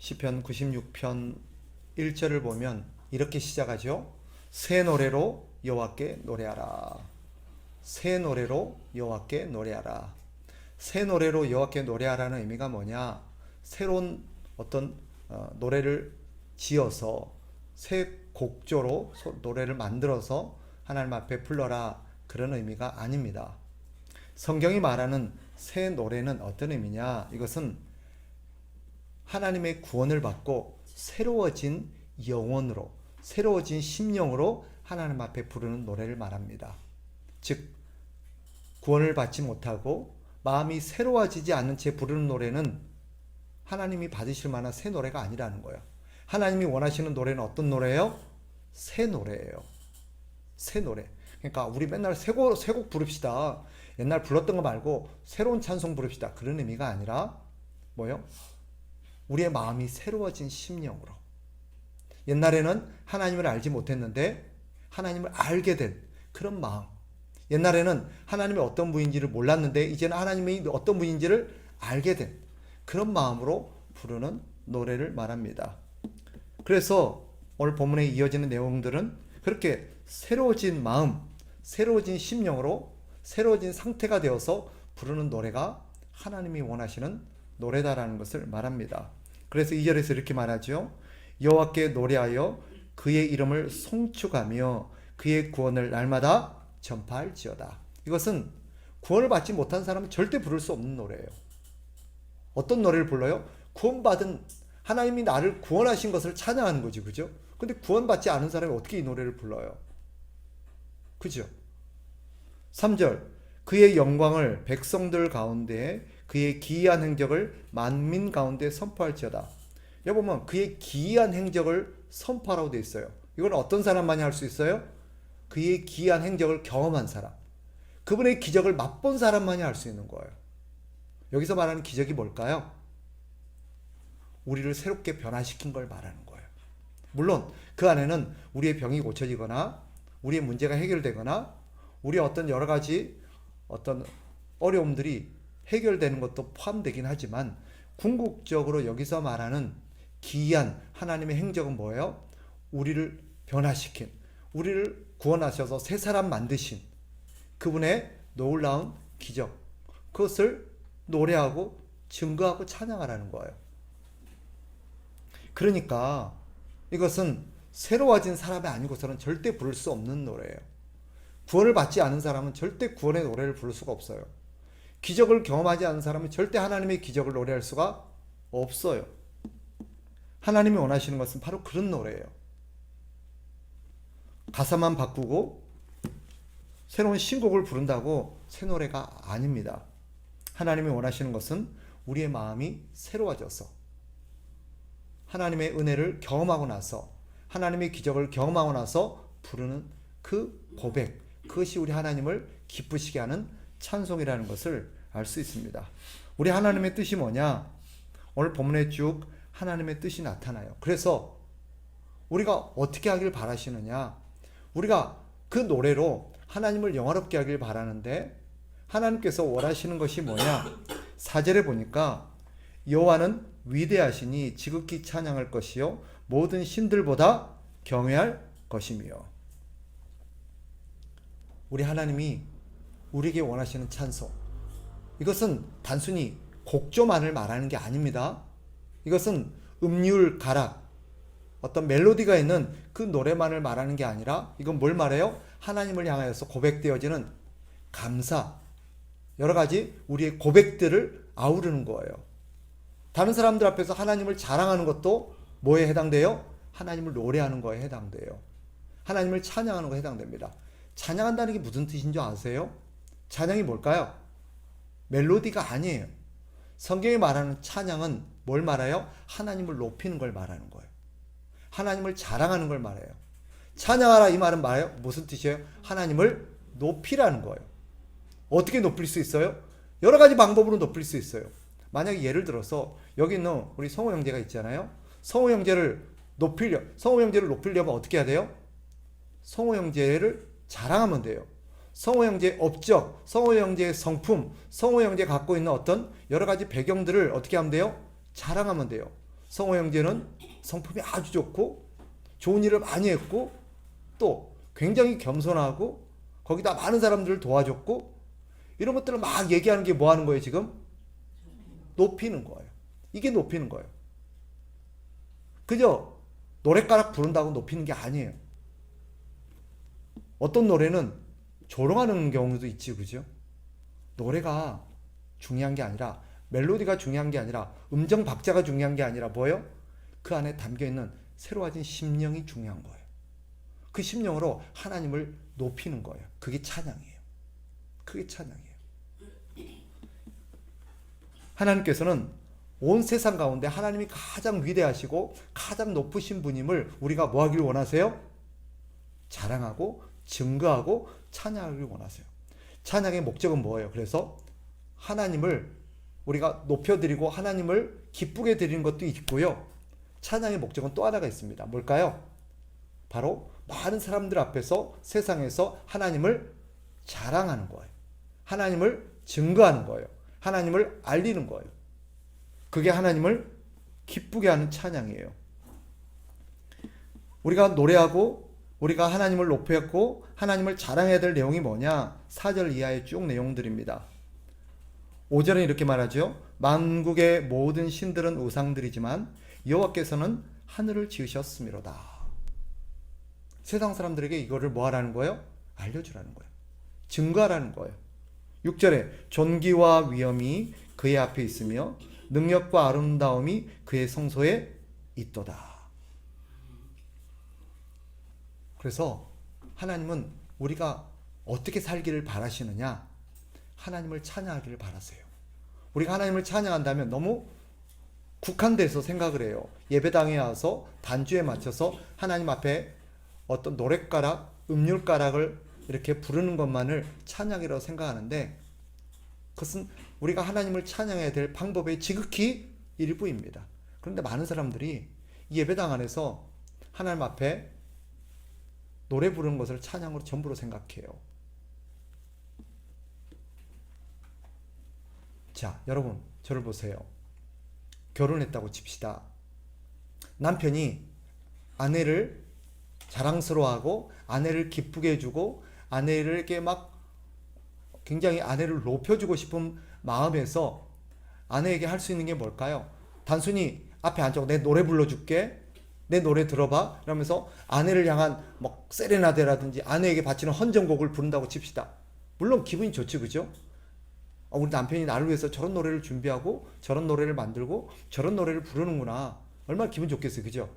시편 96편 1절을 보면 이렇게 시작하죠. 새 노래로 여호와께 노래하라. 새 노래로 여호와께 노래하라. 새 노래로 여호와께 노래하라는 의미가 뭐냐? 새로운 어떤 노래를 지어서 새 곡조로 노래를 만들어서 하나님 앞에 불러라, 그런 의미가 아닙니다. 성경이 말하는 새 노래는 어떤 의미냐? 이것은 하나님의 구원을 받고 새로워진 영혼으로, 새로워진 심령으로 하나님 앞에 부르는 노래를 말합니다. 즉, 구원을 받지 못하고 마음이 새로워지지 않는 채 부르는 노래는 하나님이 받으실 만한 새 노래가 아니라는 거예요. 하나님이 원하시는 노래는 어떤 노래예요? 새 노래예요. 새 노래. 그러니까 우리 맨날 새곡 부릅시다. 옛날 불렀던 거 말고 새로운 찬송 부릅시다. 그런 의미가 아니라 뭐요? 우리의 마음이 새로워진 심령으로. 옛날에는 하나님을 알지 못했는데 하나님을 알게 된 그런 마음. 옛날에는 하나님이 어떤 분인지를 몰랐는데 이제는 하나님이 어떤 분인지를 알게 된 그런 마음으로 부르는 노래를 말합니다. 그래서 오늘 본문에 이어지는 내용들은 그렇게 새로워진 마음, 새로워진 심령으로 새로워진 상태가 되어서 부르는 노래가 하나님이 원하시는 노래다라는 것을 말합니다. 그래서 2절에서 이렇게 말하죠. 여호와께 노래하여 그의 이름을 송축하며 그의 구원을 날마다 전파할지어다. 이것은 구원을 받지 못한 사람은 절대 부를 수 없는 노래예요. 어떤 노래를 불러요? 구원받은 하나님이 나를 구원하신 것을 찬양하는 거지, 그죠? 근데 구원받지 않은 사람이 어떻게 이 노래를 불러요? 그죠? 3절, 그의 영광을 백성들 가운데 그의 기이한 행적을 만민 가운데 선포할지어다. 여기 보면 그의 기이한 행적을 선포하라고 되어 있어요. 이건 어떤 사람만이 할 수 있어요? 그의 기이한 행적을 경험한 사람, 그분의 기적을 맛본 사람만이 할 수 있는 거예요. 여기서 말하는 기적이 뭘까요? 우리를 새롭게 변화시킨 걸 말하는 거예요. 물론 그 안에는 우리의 병이 고쳐지거나 우리의 문제가 해결되거나 우리의 어떤 여러 가지 어떤 어려움들이 해결되는 것도 포함되긴 하지만 궁극적으로 여기서 말하는 기이한 하나님의 행적은 뭐예요? 우리를 변화시킨, 우리를 구원하셔서 새 사람 만드신 그분의 놀라운 기적, 그것을 노래하고 증거하고 찬양하라는 거예요. 그러니까 이것은 새로워진 사람이 아니고서는 절대 부를 수 없는 노래예요. 구원을 받지 않은 사람은 절대 구원의 노래를 부를 수가 없어요. 기적을 경험하지 않은 사람은 절대 하나님의 기적을 노래할 수가 없어요. 하나님이 원하시는 것은 바로 그런 노래예요. 가사만 바꾸고 새로운 신곡을 부른다고 새 노래가 아닙니다. 하나님이 원하시는 것은 우리의 마음이 새로워져서 하나님의 은혜를 경험하고 나서 하나님의 기적을 경험하고 나서 부르는 그 고백, 그것이 우리 하나님을 기쁘시게 하는 찬송이라는 것을 알 수 있습니다. 우리 하나님의 뜻이 뭐냐? 오늘 본문에 쭉 하나님의 뜻이 나타나요. 그래서 우리가 어떻게 하길 바라시느냐? 우리가 그 노래로 하나님을 영화롭게 하길 바라는데 하나님께서 원하시는 것이 뭐냐? 4절에 보니까 여호와는 위대하시니 지극히 찬양할 것이요 모든 신들보다 경외할 것이며. 우리 하나님이 우리에게 원하시는 찬송, 이것은 단순히 곡조만을 말하는 게 아닙니다. 이것은 음률, 가락, 어떤 멜로디가 있는 그 노래만을 말하는 게 아니라 이건 뭘 말해요? 하나님을 향하여서 고백되어지는 감사, 여러 가지 우리의 고백들을 아우르는 거예요. 다른 사람들 앞에서 하나님을 자랑하는 것도 뭐에 해당돼요? 하나님을 노래하는 거에 해당돼요. 하나님을 찬양하는 거에 해당됩니다. 찬양한다는 게 무슨 뜻인 줄 아세요? 찬양이 뭘까요? 멜로디가 아니에요. 성경이 말하는 찬양은 뭘 말해요? 하나님을 높이는 걸 말하는 거예요. 하나님을 자랑하는 걸 말해요. 찬양하라 이 말은 말해요? 무슨 뜻이에요? 하나님을 높이라는 거예요. 어떻게 높일 수 있어요? 여러 가지 방법으로 높일 수 있어요. 만약에 예를 들어서 여기 있는 우리 성호 형제가 있잖아요. 성호 형제를 높이려면 어떻게 해야 돼요? 성호 형제를 자랑하면 돼요. 성호 형제의 업적, 성호 형제의 성품, 성호 형제 갖고 있는 어떤 여러 가지 배경들을 어떻게 하면 돼요? 자랑하면 돼요. 성호 형제는 성품이 아주 좋고 좋은 일을 많이 했고 또 굉장히 겸손하고 거기다 많은 사람들을 도와줬고 이런 것들을 막 얘기하는 게 뭐 하는 거예요 지금? 높이는 거예요. 이게 높이는 거예요. 그저 노랫가락 부른다고 높이는 게 아니에요. 어떤 노래는 조롱하는 경우도 있지, 그죠? 노래가 중요한 게 아니라 멜로디가 중요한 게 아니라 음정 박자가 중요한 게 아니라 뭐예요? 그 안에 담겨있는 새로워진 심령이 중요한 거예요. 그 심령으로 하나님을 높이는 거예요. 그게 찬양이에요. 그게 찬양이에요. 하나님께서는 온 세상 가운데 하나님이 가장 위대하시고 가장 높으신 분임을 우리가 뭐 하길 원하세요? 자랑하고 증거하고 찬양하길 원하세요. 찬양의 목적은 뭐예요? 그래서 하나님을 우리가 높여드리고 하나님을 기쁘게 드리는 것도 있고요. 찬양의 목적은 또 하나가 있습니다. 뭘까요? 바로 많은 사람들 앞에서 세상에서 하나님을 자랑하는 거예요. 하나님을 증거하는 거예요. 하나님을 알리는 거예요. 그게 하나님을 기쁘게 하는 찬양이에요. 우리가 노래하고 우리가 하나님을 높였고 하나님을 자랑해야 될 내용이 뭐냐? 4절 이하의 쭉 내용들입니다. 5절은 이렇게 말하죠. 만국의 모든 신들은 우상들이지만 여호와께서는 하늘을 지으셨음이로다. 세상 사람들에게 이거를 뭐 하라는 거예요? 알려주라는 거예요. 증거하라는 거예요. 6절에 존귀와 위엄이 그의 앞에 있으며 능력과 아름다움이 그의 성소에 있도다. 그래서 하나님은 우리가 어떻게 살기를 바라시느냐? 하나님을 찬양하기를 바라세요. 우리가 하나님을 찬양한다면 너무 국한돼서 생각을 해요. 예배당에 와서 단주에 맞춰서 하나님 앞에 어떤 노랫가락, 음률가락을 이렇게 부르는 것만을 찬양이라고 생각하는데 그것은 우리가 하나님을 찬양해야 될 방법의 지극히 일부입니다. 그런데 많은 사람들이 예배당 안에서 하나님 앞에 노래 부르는 것을 찬양으로 전부로 생각해요. 자, 여러분 저를 보세요. 결혼했다고 칩시다. 남편이 아내를 자랑스러워하고 아내를 기쁘게 해주고 아내에게 막 굉장히 아내를 높여주고 싶은 마음에서 아내에게 할 수 있는 게 뭘까요? 단순히 앞에 앉아서 내 노래 불러줄게, 내 노래 들어봐 이러면서 아내를 향한 막 세레나데라든지 아내에게 바치는 헌정곡을 부른다고 칩시다. 물론 기분이 좋지, 그죠? 우리 남편이 나를 위해서 저런 노래를 준비하고 저런 노래를 만들고 저런 노래를 부르는구나. 얼마나 기분 좋겠어요, 그죠?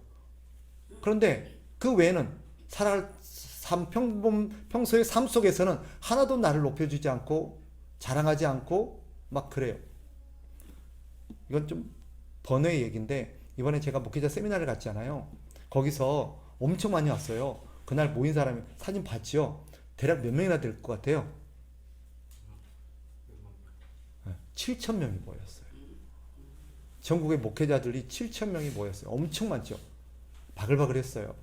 그런데 그 외에는 살아갈 평소의 삶 속에서는 하나도 나를 높여주지 않고 자랑하지 않고 막 그래요. 이건 좀 번외의 얘기인데 이번에 제가 목회자 세미나를 갔잖아요. 거기서 엄청 많이 왔어요. 그날 모인 사람이 사진 봤죠? 대략 몇 명이나 될 것 같아요? 7,000명이 모였어요. 전국의 목회자들이 7,000명이 모였어요. 엄청 많죠? 바글바글했어요.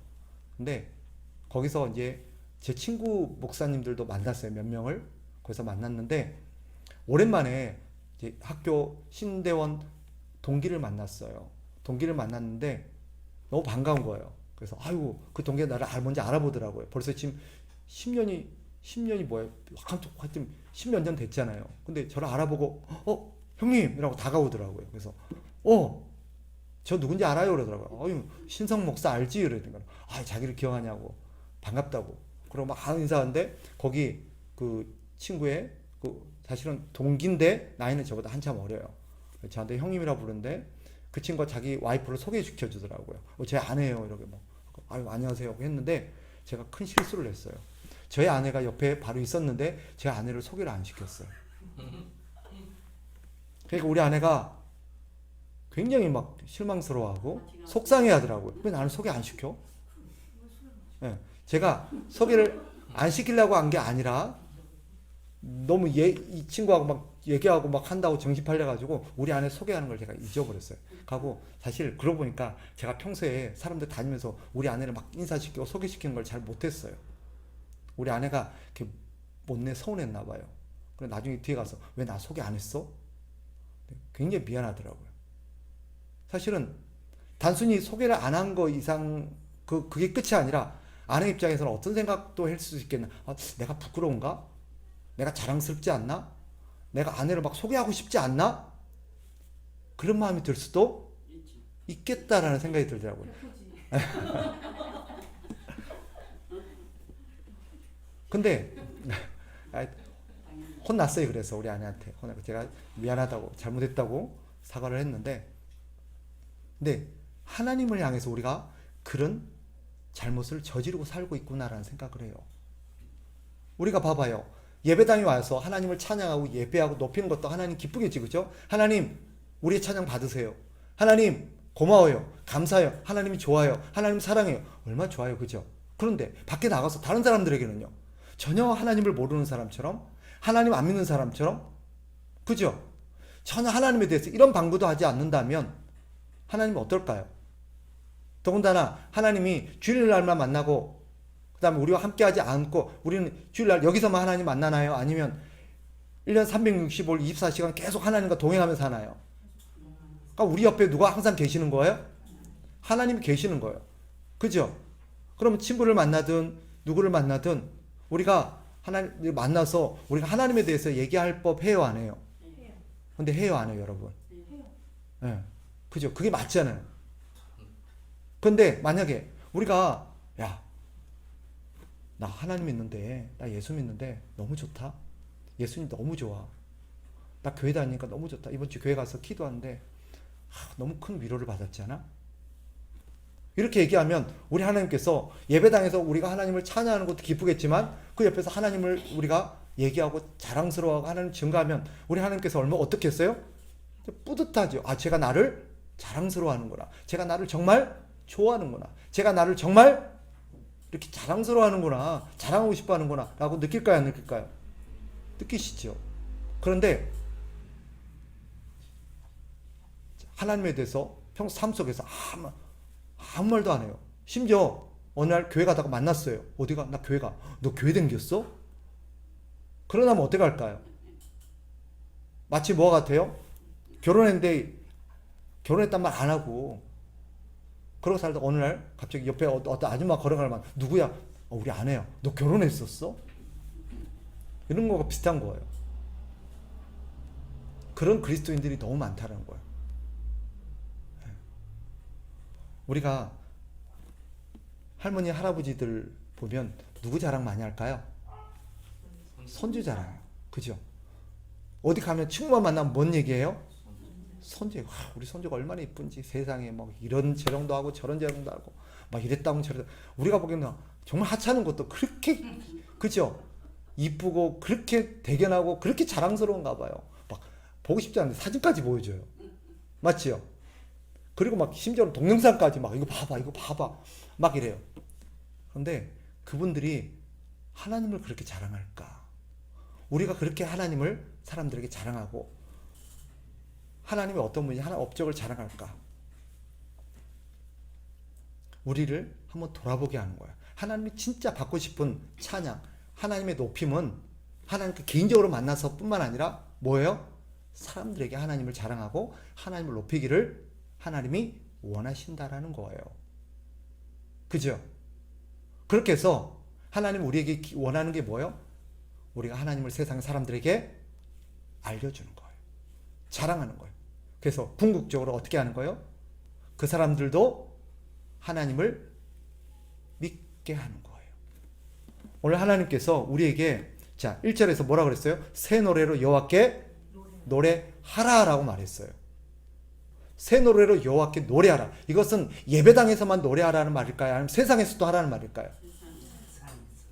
근데 거기서 이제 제 친구 목사님들도 만났어요. 몇 명을. 거기서 만났는데 오랜만에 이제 학교 신대원 동기를 만났어요. 동기를 만났는데 너무 반가운 거예요. 그래서 아이고 그 동기가 나를 먼저 알아보더라고요. 벌써 지금 10년이 뭐예요? 하여튼 10몇 년 됐잖아요. 근데 저를 알아보고 형님! 이라고 다가오더라고요. 그래서 저 누군지 알아요? 그러더라고요. 신성 목사 알지? 이러더니 자기를 기억하냐고 반갑다고 그러고 막 인사하는데 거기 그 친구의 사실은 동기인데 나이는 저보다 한참 어려요. 저한테 형님이라 부르는데 그 친구가 자기 와이프를 소개시켜 주더라고요. 제 아내예요. 이렇게 뭐 안녕하세요 했는데 제가 큰 실수를 했어요. 저희 아내가 옆에 바로 있었는데 제 아내를 소개를 안 시켰어요. 그러니까 우리 아내가 굉장히 막 실망스러워하고 속상해 하더라고요. 왜 나를 소개 안 시켜? 네, 제가 소개를 안 시키려고 한 게 아니라 너무 이 친구하고 막 얘기하고 막 한다고 정신 팔려가지고 우리 아내 소개하는 걸 제가 잊어버렸어요. 하고 사실 그러고 보니까 제가 평소에 사람들 다니면서 우리 아내를 막 인사시키고 소개시키는 걸 잘 못했어요. 우리 아내가 이렇게 못내 서운했나 봐요. 그래 나중에 뒤에 가서 왜 나 소개 안 했어? 굉장히 미안하더라고요. 사실은 단순히 소개를 안 한 거 이상 그게 끝이 아니라 아내 입장에서는 어떤 생각도 할 수 있겠나? 내가 부끄러운가? 내가 자랑스럽지 않나? 내가 아내를 막 소개하고 싶지 않나? 그런 마음이 들 수도 있겠다라는 생각이 들더라고요. 근데 혼났어요. 그래서 우리 아내한테 제가 미안하다고 잘못했다고 사과를 했는데, 근데 하나님을 향해서 우리가 그런 잘못을 저지르고 살고 있구나라는 생각을 해요. 우리가 봐봐요. 예배당에 와서 하나님을 찬양하고 예배하고 높이는 것도 하나님 기쁘겠지, 그죠? 하나님 우리의 찬양 받으세요. 하나님 고마워요. 감사해요. 하나님이 좋아요. 하나님 사랑해요. 얼마나 좋아요, 그죠? 그런데 밖에 나가서 다른 사람들에게는요, 전혀 하나님을 모르는 사람처럼, 하나님 안 믿는 사람처럼, 그죠? 전혀 하나님에 대해서 이런 방구도 하지 않는다면 하나님은 어떨까요? 더군다나 하나님이 주일날만 만나고 그 다음에 우리와 함께하지 않고 우리는 주일날 여기서만 하나님 만나나요? 아니면 1년 365일 24시간 계속 하나님과 동행하면서 사나요? 그러니까 우리 옆에 누가 항상 계시는 거예요? 하나님이 계시는 거예요. 그죠? 그러면 친구를 만나든 누구를 만나든 우리가 하나님 만나서 우리가 하나님에 대해서 얘기할 법 해요, 안 해요? 근데 해요, 안 해요, 여러분? 네. 그죠? 그게 맞잖아요. 근데 만약에 우리가 나 하나님 믿는데, 나 예수 믿는데 너무 좋다. 예수님 너무 좋아. 나 교회 다니니까 너무 좋다. 이번 주 교회 가서 기도하는데 너무 큰 위로를 받았잖아. 이렇게 얘기하면 우리 하나님께서 예배당에서 우리가 하나님을 찬양하는 것도 기쁘겠지만 그 옆에서 하나님을 우리가 얘기하고 자랑스러워하고 하나님 증거하면 우리 하나님께서 얼마나 어떻게 했어요? 뿌듯하죠. 제가 나를 자랑스러워하는구나. 제가 나를 정말 좋아하는구나. 제가 나를 정말 이렇게 자랑스러워하는구나. 자랑하고 싶어하는구나 라고 느낄까요, 안 느낄까요? 느끼시죠. 그런데 하나님에 대해서 평소 삶 속에서 아무 말도 안 해요. 심지어 어느 날 교회 가다가 만났어요. 어디가? 나 교회 가. 너 교회 댕겼어? 그러다면 어떻게 할까요? 마치 뭐 같아요? 결혼했는데 결혼했단 말 안 하고 그러고 살다 어느 날 갑자기 옆에 어떤 아줌마 걸어가면 누구야? 우리 아내야. 너 결혼했었어? 이런 거가 비슷한 거예요. 그런 그리스도인들이 너무 많다는 거예요. 우리가 할머니 할아버지들 보면 누구 자랑 많이 할까요? 손주 자랑. 그죠? 어디 가면 친구만 만나면 뭔 얘기해요? 손주. 우리 손주가 얼마나 이쁜지 세상에 막 이런 재롱도 하고 저런 재롱도 하고 막 이랬다고 저랬다. 우리가 보기에는 정말 하찮은 것도 그렇게, 그죠? 이쁘고 그렇게 대견하고 그렇게 자랑스러운가 봐요. 막 보고 싶지 않은데 사진까지 보여줘요. 맞지요? 그리고 막 심지어는 동영상까지 막 이거 봐봐 막 이래요. 그런데 그분들이 하나님을 그렇게 자랑할까? 우리가 그렇게 하나님을 사람들에게 자랑하고 하나님이 어떤 분이 하나 업적을 자랑할까? 우리를 한번 돌아보게 하는 거야. 하나님이 진짜 받고 싶은 찬양, 하나님의 높임은 하나님께 개인적으로 만나서 뿐만 아니라 뭐예요? 사람들에게 하나님을 자랑하고 하나님을 높이기를 하나님이 원하신다라는 거예요. 그죠? 그렇게 해서 하나님 우리에게 원하는 게 뭐예요? 우리가 하나님을 세상 사람들에게 알려주는 거예요. 자랑하는 거예요. 그래서 궁극적으로 어떻게 하는 거예요? 그 사람들도 하나님을 믿게 하는 거예요. 오늘 하나님께서 우리에게 1절에서 뭐라 그랬어요? 새 노래로 여호와께 노래하라라고 말했어요. 새 노래로 여호와께 노래하라. 이것은 예배당에서만 노래하라는 말일까요? 아니면 세상에서도 하라는 말일까요?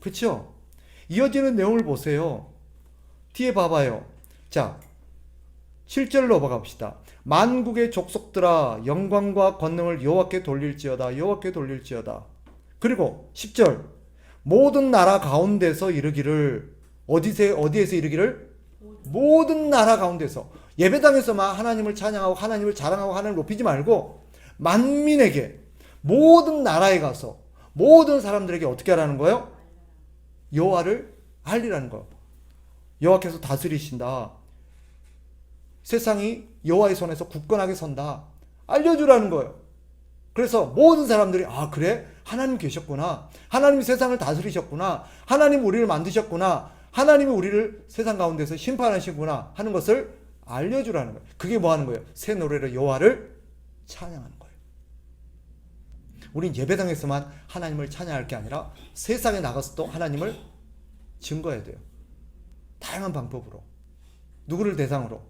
그렇죠? 이어지는 내용을 보세요. 뒤에 봐봐요. 7절로 넘어갑시다. 만국의 족속들아 영광과 권능을 여호와께 돌릴지어다. 여호와께 돌릴지어다. 그리고 10절 모든 나라 가운데서 이르기를 어디에서 이르기를? 모든 나라 가운데서. 예배당에서만 하나님을 찬양하고 하나님을 자랑하고 하나님을 높이지 말고 만민에게 모든 나라에 가서 모든 사람들에게 어떻게 하라는 거예요? 여호와를 알리라는 거예요. 여호와께서 다스리신다. 세상이 여호와의 손에서 굳건하게 선다. 알려주라는 거예요. 그래서 모든 사람들이 아 그래? 하나님 계셨구나. 하나님이 세상을 다스리셨구나. 하나님 우리를 만드셨구나. 하나님이 우리를 세상 가운데서 심판하시구나 하는 것을 알려주라는 거예요. 그게 뭐 하는 거예요? 새 노래로 여호와를 찬양하는 거예요. 우린 예배당에서만 하나님을 찬양할 게 아니라 세상에 나가서도 하나님을 증거해야 돼요. 다양한 방법으로. 누구를 대상으로?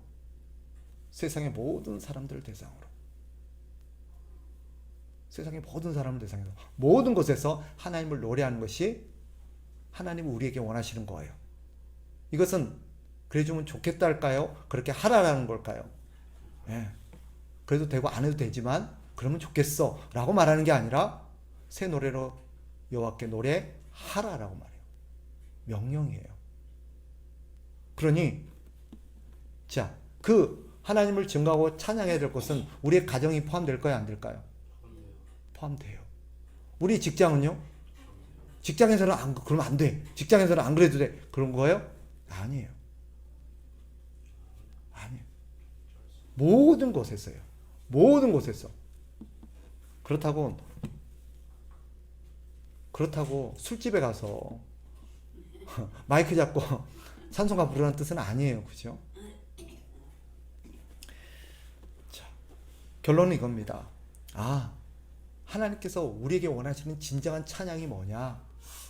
세상의 모든 사람들을 대상으로. 세상의 모든 사람을 대상으로. 모든 곳에서 하나님을 노래하는 것이 하나님이 우리에게 원하시는 거예요. 이것은 그래주면 좋겠다 할까요? 그렇게 하라라는 걸까요? 예. 그래도 되고 안 해도 되지만 그러면 좋겠어 라고 말하는 게 아니라 새 노래로 여호와께 노래하라라고 말해요. 명령이에요. 그러니 자, 그 하나님을 증거하고 찬양해야 될 것은 우리의 가정이 포함될까요? 안 될까요? 포함돼요. 우리 직장은요? 직장에서는 그러면 안 돼. 직장에서는 안 그래도 돼. 그런 거예요? 아니에요. 아니에요. 모든 곳에서요. 모든 곳에서. 그렇다고 술집에 가서 마이크 잡고 찬송가 부르는 뜻은 아니에요. 그죠? 자, 결론은 이겁니다. 하나님께서 우리에게 원하시는 진정한 찬양이 뭐냐?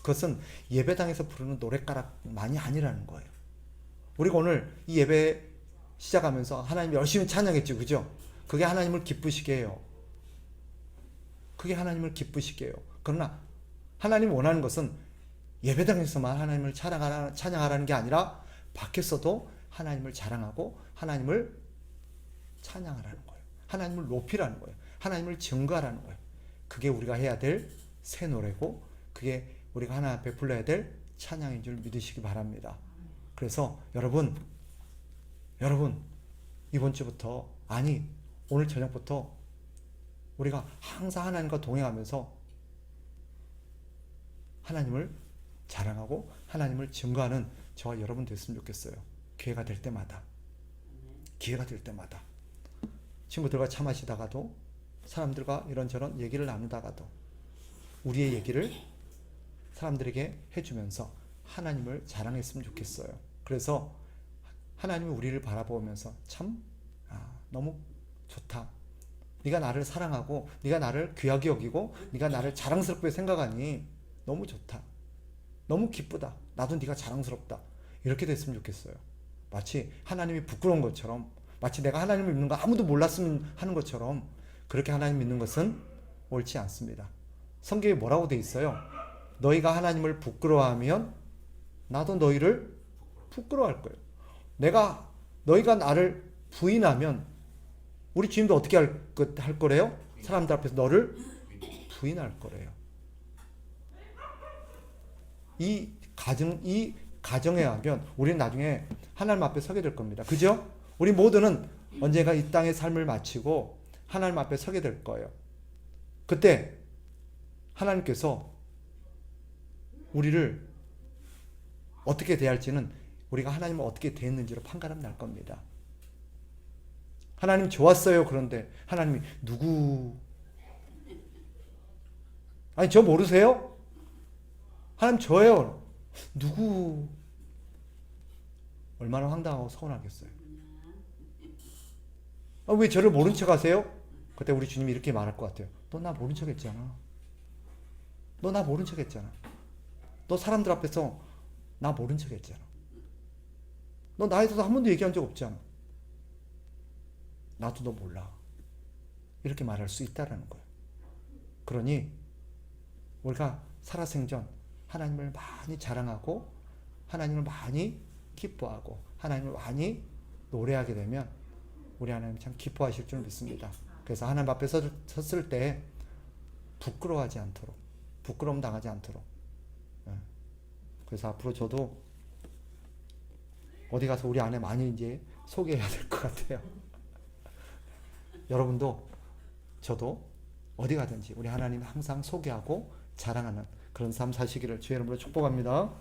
그것은 예배당에서 부르는 노랫가락만이 아니라는 거예요. 우리가 오늘 이 예배 시작하면서 하나님 열심히 찬양했죠. 그죠? 그게 하나님을 기쁘시게 해요. 그게 하나님을 기쁘시게 해요. 그러나 하나님이 원하는 것은 예배당에서만 하나님을 찬양하라는 게 아니라 밖에서도 하나님을 자랑하고 하나님을 찬양하라는 거예요. 하나님을 높이라는 거예요. 하나님을 증거하라는 거예요. 그게 우리가 해야 될 새 노래고 그게 우리가 하나님 앞에 불러야 될 찬양인 줄 믿으시기 바랍니다. 그래서 여러분 이번 주부터 오늘 저녁부터 우리가 항상 하나님과 동행하면서 하나님을 자랑하고 하나님을 증거하는 저와 여러분 됐으면 좋겠어요. 기회가 될 때마다 친구들과 차 마시다가도 사람들과 이런저런 얘기를 나누다가도 우리의 얘기를 사람들에게 해주면서 하나님을 자랑했으면 좋겠어요. 그래서 하나님이 우리를 바라보면서 참 너무 좋다. 네가 나를 사랑하고 네가 나를 귀하게 여기고 네가 나를 자랑스럽게 생각하니 너무 좋다. 너무 기쁘다. 나도 네가 자랑스럽다. 이렇게 됐으면 좋겠어요. 마치 하나님이 부끄러운 것처럼 마치 내가 하나님을 믿는 거 아무도 몰랐으면 하는 것처럼 그렇게 하나님 믿는 것은 옳지 않습니다. 성경에 뭐라고 돼 있어요? 너희가 하나님을 부끄러워하면 나도 너희를 부끄러워할 거예요. 너희가 나를 부인하면 우리 주님도 어떻게 할 거래요? 사람들 앞에서 너를 부인할 거래요. 이 가정에 하면 우리는 나중에 하나님 앞에 서게 될 겁니다. 그죠? 우리 모두는 언젠가 이 땅의 삶을 마치고 하나님 앞에 서게 될 거예요. 그때 하나님께서 우리를 어떻게 대할지는 우리가 하나님을 어떻게 대했는지로 판가름 날 겁니다. 하나님 좋았어요. 그런데 하나님이 누구? 아니 저 모르세요? 하나님 저예요. 누구? 얼마나 황당하고 서운하겠어요. 왜 저를 모른 척 하세요? 그때 우리 주님이 이렇게 말할 것 같아요. 너 나 모른 척 했잖아. 너 나 모른 척 했잖아. 너 사람들 앞에서 나 모른 척 했잖아. 너 나에 대해서 한 번도 얘기한 적 없잖아. 나도 너 몰라. 이렇게 말할 수 있다라는 거예요. 그러니 우리가 살아생전 하나님을 많이 자랑하고 하나님을 많이 기뻐하고 하나님을 많이 노래하게 되면 우리 하나님 참 기뻐하실 줄 믿습니다. 그래서 하나님 앞에 섰을 때 부끄러워하지 않도록, 부끄러움 당하지 않도록. 그래서 앞으로 저도 어디 가서 우리 아내 많이 이제 소개해야 될 것 같아요. 여러분도 저도 어디 가든지 우리 하나님 항상 소개하고 자랑하는 그런 삶 사시기를 주의 이름으로 축복합니다.